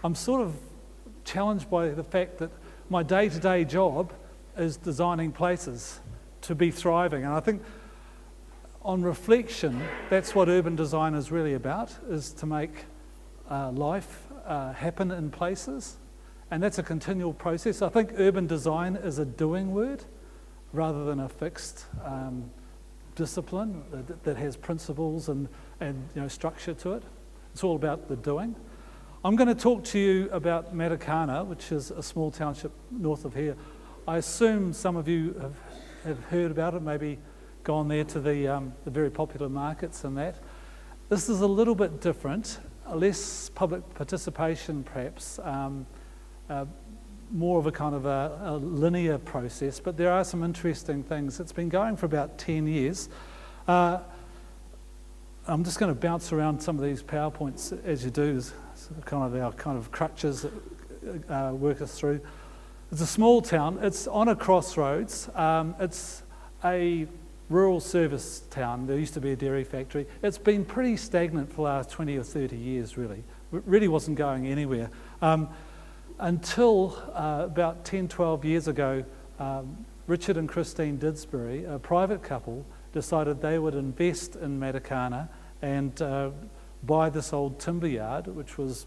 I'm sort of challenged by the fact that my day-to-day job is designing places to be thriving. And I think on reflection, that's what urban design is really about, is to make life happen in places. And that's a continual process. I think urban design is a doing word rather than a fixed discipline that has principles and structure to it. It's all about the doing. I'm going to talk to you about Matakana, which is a small township north of here. I assume some of you have heard about it, maybe gone there to the very popular markets and that. This is a little bit different, less public participation perhaps, more of a kind of a linear process, but there are some interesting things. It's been going for about 10 years. I'm just going to bounce around some of these PowerPoints as you do. It's kind of our kind of crutches that work us through. It's a small town. It's on a crossroads. It's a rural service town. There used to be a dairy factory. It's been pretty stagnant for the last 20 or 30 years, really. It really wasn't going anywhere. Until about 10, 12 years ago, Richard and Christine Didsbury, a private couple, decided they would invest in Matakana and buy this old timber yard, which was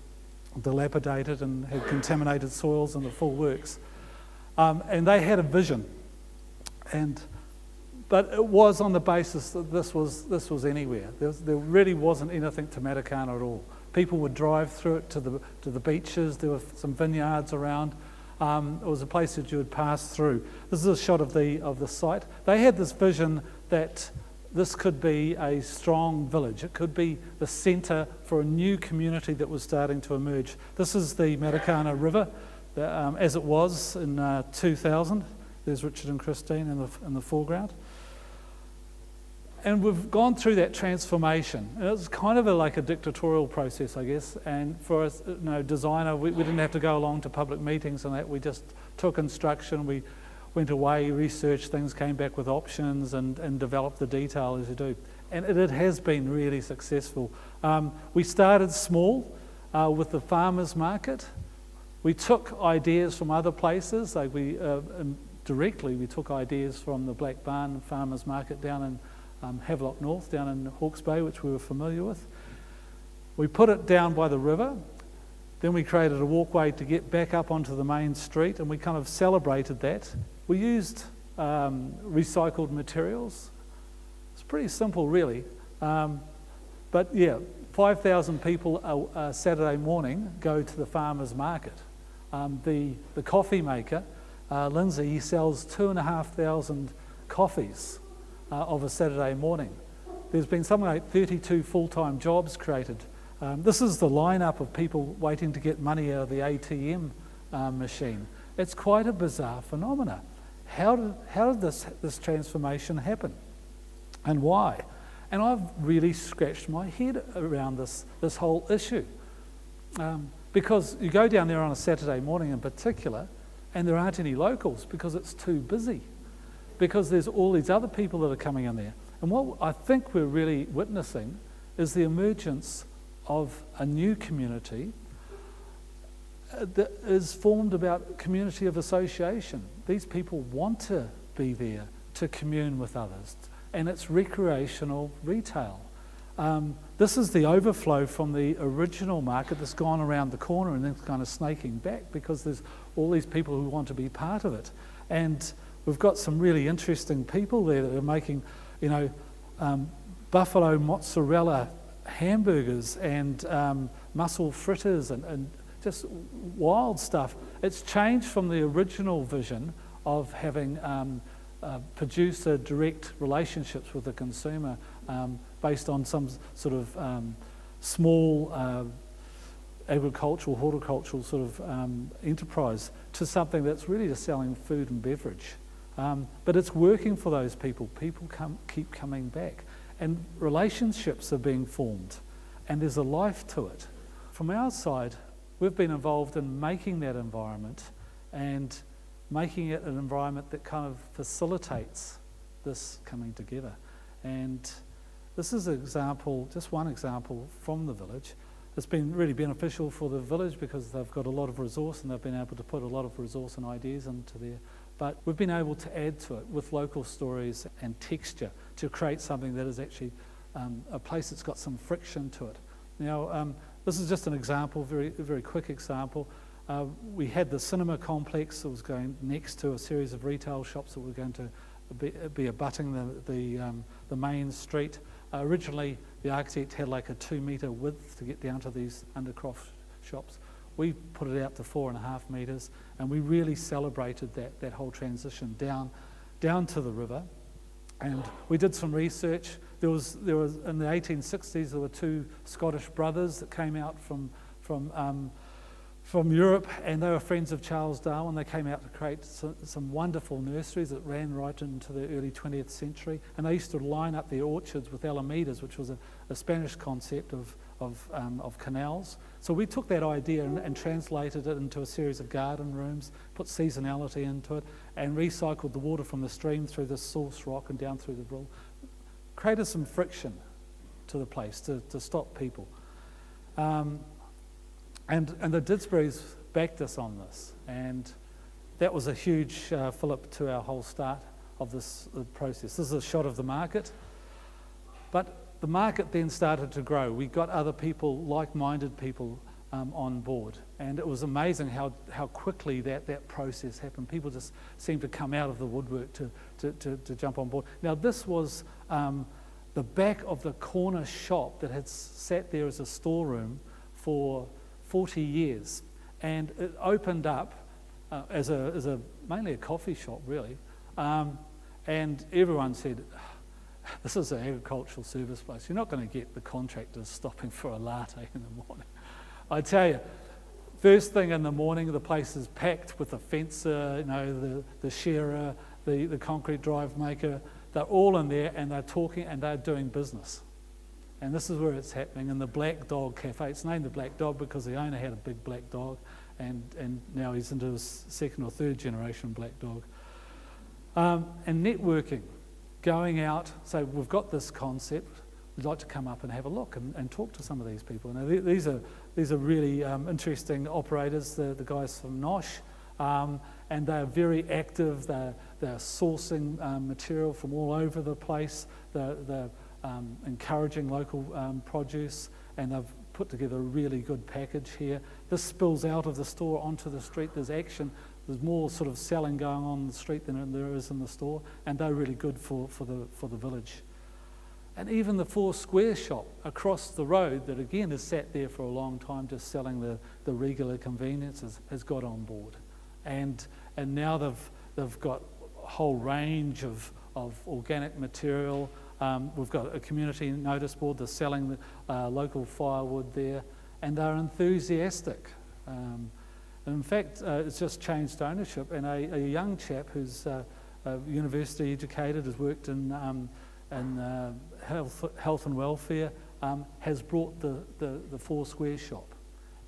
dilapidated and had contaminated soils and the full works. And they had a vision, but it was on the basis that this was anywhere. There really wasn't anything to Matakana at all. People would drive through it to the beaches. There were some vineyards around. It was a place that you would pass through. This is a shot of the site. They had this vision that this could be a strong village. It could be the centre for a new community that was starting to emerge. This is the Matakana River, as it was in 2000. There's Richard and Christine in the foreground. And we've gone through that transformation. And it was kind of like a dictatorial process, I guess. And for a designer, we didn't have to go along to public meetings and that. We just took instruction. We went away, researched things, came back with options and developed the detail as you do. And it has been really successful. We started small with the farmers market. We took ideas from other places. Like we took ideas from the Black Barn Farmers Market down in Havelock North, down in Hawke's Bay, which we were familiar with. We put it down by the river. Then we created a walkway to get back up onto the main street, and we kind of celebrated that. We used recycled materials. It's pretty simple, really. But yeah, 5,000 people a Saturday morning go to the farmers market. The coffee maker, Lindsay, he sells 2,500 coffees of a Saturday morning. There's been something like 32 full-time jobs created. This is the lineup of people waiting to get money out of the ATM machine. It's quite a bizarre phenomena. How did this transformation happen, and why? And I've really scratched my head around this whole issue, because you go down there on a Saturday morning in particular, and there aren't any locals because it's too busy, because there's all these other people that are coming in there. And what I think we're really witnessing is the emergence of a new community that is formed about community of association. These people want to be there to commune with others, and it's recreational retail. This is the overflow from the original market that's gone around the corner and then kind of snaking back, because there's all these people who want to be part of it. And we've got some really interesting people there that are making, buffalo mozzarella hamburgers and mussel fritters and just wild stuff. It's changed from the original vision of having producer direct relationships with the consumer based on some sort of small agricultural, horticultural sort of enterprise, to something that's really just selling food and beverage. But it's working for those people. People keep coming back, and relationships are being formed, and there's a life to it. From our side, we've been involved in making that environment and making it an environment that kind of facilitates this coming together. And this is an example, just one example from the village. It's been really beneficial for the village because they've got a lot of resource and they've been able to put a lot of resource and ideas into there. But we've been able to add to it with local stories and texture to create something that is actually a place that's got some friction to it. Now, this is just an example, a very quick example. We had the cinema complex that was going next to a series of retail shops that were going to be abutting the main street. Originally, the architect had like a 2-metre width to get down to these undercroft shops. We put it out to 4.5 metres, and we really celebrated that whole transition down to the river. And we did some research. There was in the 1860s, there were 2 Scottish brothers that came out from Europe, and they were friends of Charles Darwin. They came out to create some wonderful nurseries that ran right into the early 20th century, and they used to line up their orchards with alamedas, which was a Spanish concept of canals. So we took that idea and translated it into a series of garden rooms, put seasonality into it, and recycled the water from the stream through the source rock and down through the brill. Created some friction to the place to stop people. And the Didsburys backed us on this, and that was a huge fillip to our whole start of this process. This is a shot of the market, but the market then started to grow. We got other people, like-minded people, on board, and it was amazing how quickly that process happened. People just seemed to come out of the woodwork to jump on board. Now, this was the back of the corner shop that had sat there as a storeroom for 40 years, and it opened up as mainly a coffee shop, really, and everyone said, this is an agricultural service place. You're not going to get the contractors stopping for a latte in the morning. I tell you, first thing in the morning, the place is packed with the fencer, the shearer, the concrete drive maker. They're all in there, and they're talking and they're doing business. And this is where it's happening in the Black Dog Cafe. It's named the Black Dog because the owner had a big black dog, and now he's into his 2nd or 3rd generation black dog. And networking, going out, say, we've got this concept, we'd like to come up and have a look and talk to some of these people. Now, these are really interesting operators, the guys from Nosh, and they're very active. They're sourcing material from all over the place. They're encouraging local produce, and they've put together a really good package here. This spills out of the store onto the street. There's action. There's more sort of selling going on in the street than there is in the store, and they're really good for the village. And even the 4 Square shop across the road that again has sat there for a long time just selling the regular conveniences has got on board. And now they've got a whole range of organic material. We've got a community notice board. They're selling local firewood there, and they're enthusiastic. In fact, it's just changed ownership, and a young chap who's university educated, has worked in health and welfare, has brought the 4 Square shop,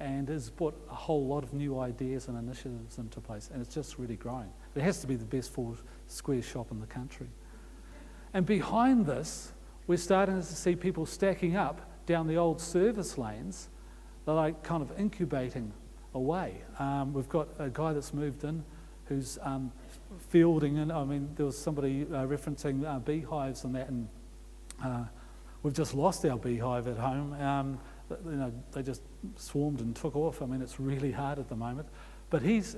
and has put a whole lot of new ideas and initiatives into place, and it's just really growing. It has to be the best 4 Square shop in the country. And behind this, we're starting to see people stacking up down the old service lanes. They're like kind of incubating away. We've got a guy that's moved in who's fielding, and I mean, there was somebody referencing beehives and that, and we've just lost our beehive at home. They just swarmed and took off. I mean, it's really hard at the moment. But he's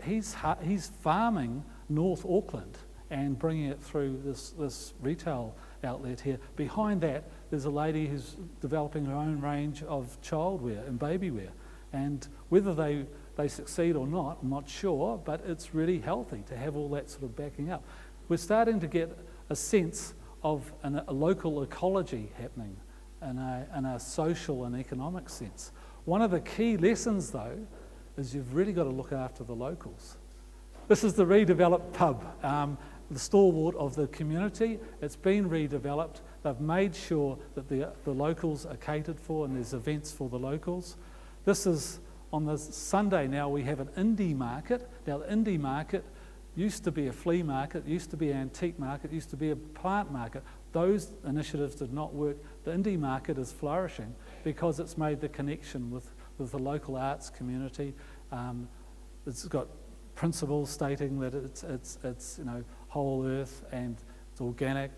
farming North Auckland and bringing it through this retail outlet here. Behind that, there's a lady who's developing her own range of childwear and babywear. And whether they succeed or not, I'm not sure, but it's really healthy to have all that sort of backing up. We're starting to get a sense of a local ecology happening in a social and economic sense. One of the key lessons, though, is you've really got to look after the locals. This is the redeveloped pub, the stalwart of the community. It's been redeveloped. They've made sure that the locals are catered for, and there's events for the locals. This is on the Sunday now. We have an indie market. Now, the indie market used to be a flea market, used to be an antique market, used to be a plant market. Those initiatives did not work. The indie market is flourishing because it's made the connection with the local arts community. It's got principles stating that it's whole earth and it's organic.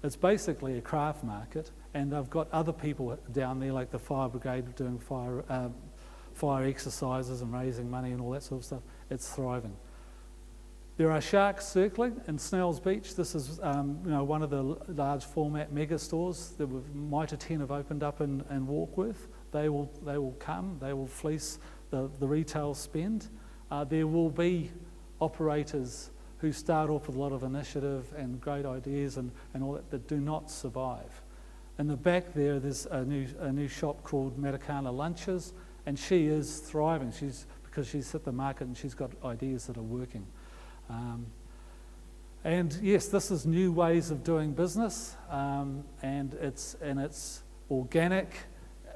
It's basically a craft market, and they've got other people down there like the fire brigade doing fire exercises and raising money and all that sort of stuff. It's thriving. There are sharks circling in Snell's Beach. This is one of the large format mega stores that Mitre 10 have opened up in Warkworth. They will come. They will fleece the retail spend. There will be operators who start off with a lot of initiative and great ideas and all that do not survive. In the back there's a new shop called Matakana Lunches, and she is thriving. Because she's hit the market and she's got ideas that are working. And yes, this is new ways of doing business, and it's organic,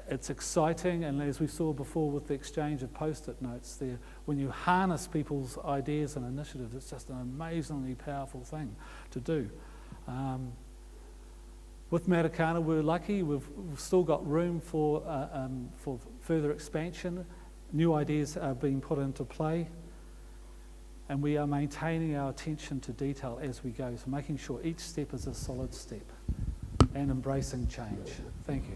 it's exciting, and as we saw before with the exchange of post-it notes there, when you harness people's ideas and initiatives, it's just an amazingly powerful thing to do. With Matakana, we're lucky. We've still got room for further expansion. New ideas are being put into play. And we are maintaining our attention to detail as we go, so making sure each step is a solid step and embracing change. Thank you.